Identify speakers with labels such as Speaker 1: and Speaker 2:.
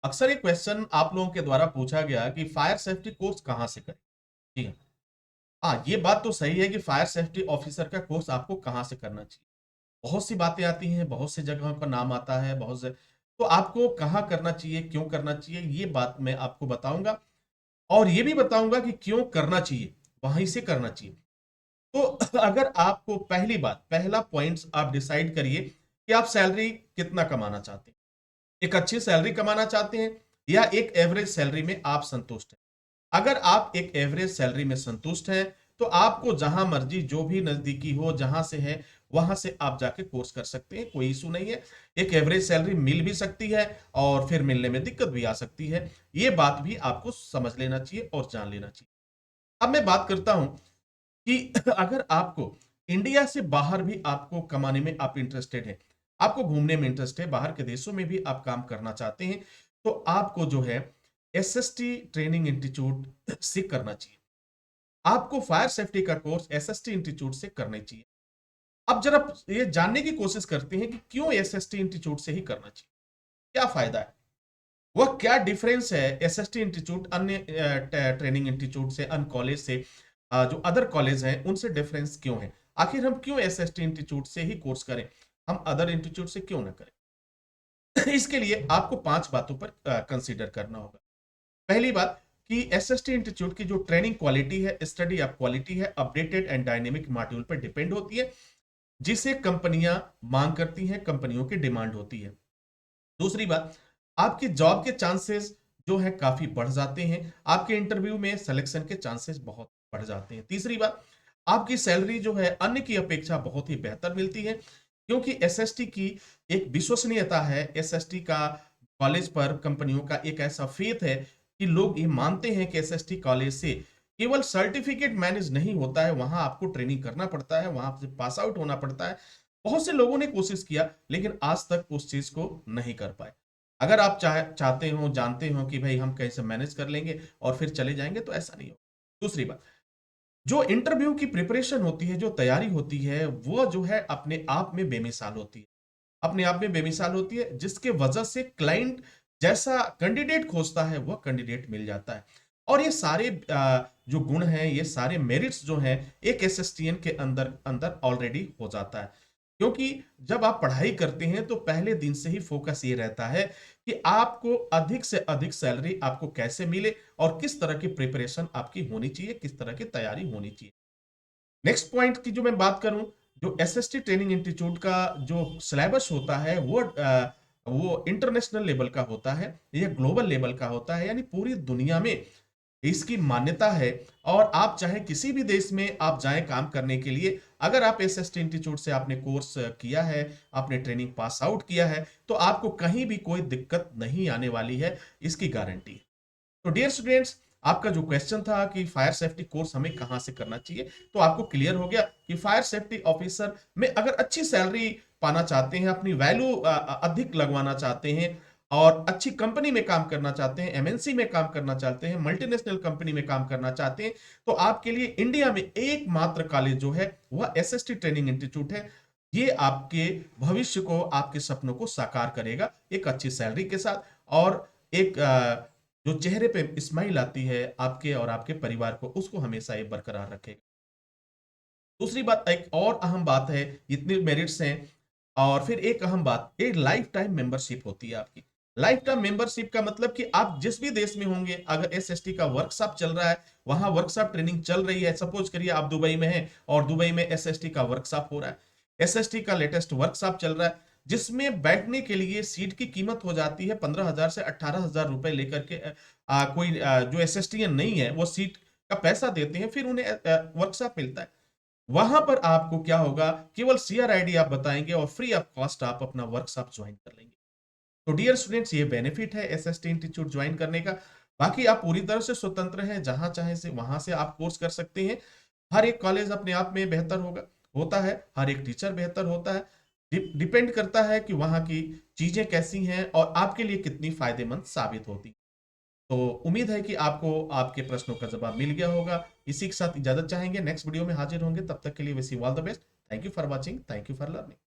Speaker 1: अक्सर ये क्वेश्चन आप लोगों के द्वारा पूछा गया कि फायर सेफ्टी कोर्स कहाँ से करें। ठीक है। हाँ, ये बात तो सही है कि फायर सेफ्टी ऑफिसर का कोर्स आपको कहाँ से करना चाहिए। बहुत सी बातें आती हैं, बहुत सी जगहों पर नाम आता है, बहुत से। तो आपको कहाँ करना चाहिए, क्यों करना चाहिए, ये बात मैं आपको बताऊंगा। और ये भी बताऊंगा कि क्यों करना चाहिए, वहीं से करना चाहिए। तो अगर आपको पहली बात, पहला पॉइंट्स आप डिसाइड करिए कि आप सैलरी कितना कमाना चाहते हैं। एक अच्छी सैलरी कमाना चाहते हैं या एक एवरेज सैलरी में आप संतुष्ट हैं। अगर आप एक एवरेज सैलरी में संतुष्ट हैं तो आपको जहां मर्जी, जो भी नजदीकी हो, जहां से है वहां से आप जाके कोर्स कर सकते हैं, कोई इशू नहीं है। एक एवरेज सैलरी मिल भी सकती है और फिर मिलने में दिक्कत भी आ सकती है। ये बात भी आपको समझ लेना चाहिए और जान लेना चाहिए। अब मैं बात करता हूं कि अगर आपको इंडिया से बाहर भी आपको कमाने में आप इंटरेस्टेड हैं, आपको घूमने में इंटरेस्ट है, बाहर के देशों में भी आप काम करना चाहते हैं, तो आपको जो है एसएसटी ट्रेनिंग इंस्टीट्यूट से करना चाहिए। आपको फायर सेफ्टी का कोर्स एसएसटी इंस्टीट्यूट से करना चाहिए। अब जरा ये जानने की कोशिश करते हैं कि क्यों एसएसटी इंस्टीट्यूट से ही करना चाहिए, क्या फायदा है, वह क्या डिफरेंस है एसएसटी इंस्टीट्यूट अन्य ट्रेनिंग इंस्टीट्यूट से, अन्य कॉलेज से, जो अदर कॉलेज हैं उनसे डिफरेंस क्यों है। आखिर हम क्यों एसएसटी इंस्टीट्यूट से ही कोर्स करें, हम अदर इंस्टीट्यूट से क्यों ना करें। इसके लिए आपको 5 बातों पर कंसीडर करना होगा। पहली बात कि एसएसटी इंस्टीट्यूट की जो ट्रेनिंग क्वालिटी है, स्टडी ऑफ क्वालिटी है, अपडेटेड एंड डायनेमिक मॉड्यूल पर डिपेंड होती है, जिसे कंपनियां मांग करती हैं, कंपनियों की डिमांड होती है। दूसरी बात, आपकी जॉब के चांसेस जो है काफी बढ़ जाते हैं, आपके इंटरव्यू में सिलेक्शन के चांसेस बहुत बढ़ जाते हैं। तीसरी बात, आपकी सैलरी जो है अन्य की अपेक्षा बहुत ही बेहतर मिलती है, क्योंकि एसएसटी की एक विश्वसनीयता है, एसएसटी का कॉलेज पर कंपनियों का एक ऐसा फेथ है कि लोग ये मानते हैं कि एसएसटी कॉलेज से केवल सर्टिफिकेट मैनेज नहीं होता है, वहां आपको ट्रेनिंग करना पड़ता है, वहां से पास आउट होना पड़ता है। बहुत से लोगों ने कोशिश किया लेकिन आज तक उस चीज को नहीं कर पाए। अगर आप चाहते हो, जानते हो कि भाई हम कैसे मैनेज कर लेंगे और फिर चले जाएंगे, तो ऐसा नहीं हो। दूसरी बात, जो इंटरव्यू की प्रिपरेशन होती है, जो तैयारी होती है, वो जो है अपने आप में बेमिसाल होती है, अपने आप में बेमिसाल होती है, जिसके वजह से क्लाइंट जैसा कैंडिडेट खोजता है वह कैंडिडेट मिल जाता है। और ये सारे जो गुण हैं, ये सारे मेरिट्स जो हैं, एक एसएसटीएन के अंदर अंदर ऑलरेडी हो जाता है। क्योंकि जब आप पढ़ाई करते हैं तो पहले दिन से ही फोकस ये रहता है कि आपको अधिक से अधिक सैलरी आपको कैसे मिले और किस तरह की प्रिपरेशन आपकी होनी चाहिए, किस तरह की तैयारी होनी चाहिए। नेक्स्ट पॉइंट की जो मैं बात करूं, जो एसएसटी ट्रेनिंग इंस्टीट्यूट का जो सिलेबस होता है वो इंटरनेशनल लेवल का होता है, ये ग्लोबल लेवल का होता है, यानी पूरी दुनिया में इसकी मान्यता है। और आप चाहे किसी भी देश में आप जाएं काम करने के लिए, अगर आप एसएसटी इंस्टीट्यूट से आपने कोर्स किया है, आपने ट्रेनिंग पास आउट किया है, तो आपको कहीं भी कोई दिक्कत नहीं आने वाली है, इसकी गारंटी है। तो डियर स्टूडेंट्स, आपका जो क्वेश्चन था कि फायर सेफ्टी कोर्स हमें कहां से करना चाहिए, तो आपको क्लियर हो गया कि फायर सेफ्टी ऑफिसर में अगर अच्छी सैलरी पाना चाहते हैं, अपनी वैल्यू अधिक लगवाना चाहते हैं और अच्छी कंपनी में काम करना चाहते हैं, एमएनसी में काम करना चाहते हैं, मल्टीनेशनल कंपनी में काम करना चाहते हैं, तो आपके लिए इंडिया में एकमात्र कॉलेज जो है वह एसएसटी ट्रेनिंग इंस्टीट्यूट है। ये आपके भविष्य को, आपके सपनों को साकार करेगा, एक अच्छी सैलरी के साथ और एक जो चेहरे पे स्माइल आती है आपके और आपके परिवार को, उसको हमेशा ये बरकरार रखेगा। दूसरी बात, एक और अहम बात है, इतने मेरिट्स हैं और फिर एक अहम बात, एक लाइफ टाइम मेंबरशिप होती है आपकी। लाइफ टाइम मेंबरशिप का मतलब कि आप जिस भी देश में होंगे, अगर एसएसटी का वर्कशॉप चल रहा है, वहां वर्कशॉप ट्रेनिंग चल रही है, सपोज करिए आप दुबई में हैं और दुबई में एसएसटी का वर्कशॉप हो रहा है, एसएसटी का लेटेस्ट वर्कशॉप चल रहा है, जिसमें बैठने के लिए सीट की कीमत हो जाती है 15,000 से 18,000 रुपए लेकर के। कोई जो एसएसटी नहीं है वो सीट का पैसा देते हैं, फिर उन्हें वर्कशॉप मिलता है। वहां पर आपको क्या होगा, केवल सीआर आईडी आप बताएंगे और फ्री ऑफ कॉस्ट आप अपना वर्कशॉप ज्वाइन कर लेंगे। तो डियर स्टूडेंट्स, ये बेनिफिट है एसएसटी इंस्टीट्यूट ज्वाइन करने का। बाकी आप पूरी तरह से स्वतंत्र हैं, जहां चाहे से वहां से आप कोर्स कर सकते हैं। हर एक कॉलेज अपने आप में बेहतर होता है, हर एक टीचर बेहतर होता है। डिपेंड करता है कि वहां की चीजें कैसी हैं और आपके लिए कितनी फायदेमंद साबित होती। तो उम्मीद है कि आपको आपके प्रश्नों का जवाब मिल गया होगा। इसी के साथ इजाजत चाहेंगे, नेक्स्ट वीडियो में हाजिर होंगे, तब तक के लिए wish you all the best. Thank you for watching, thank you for learning.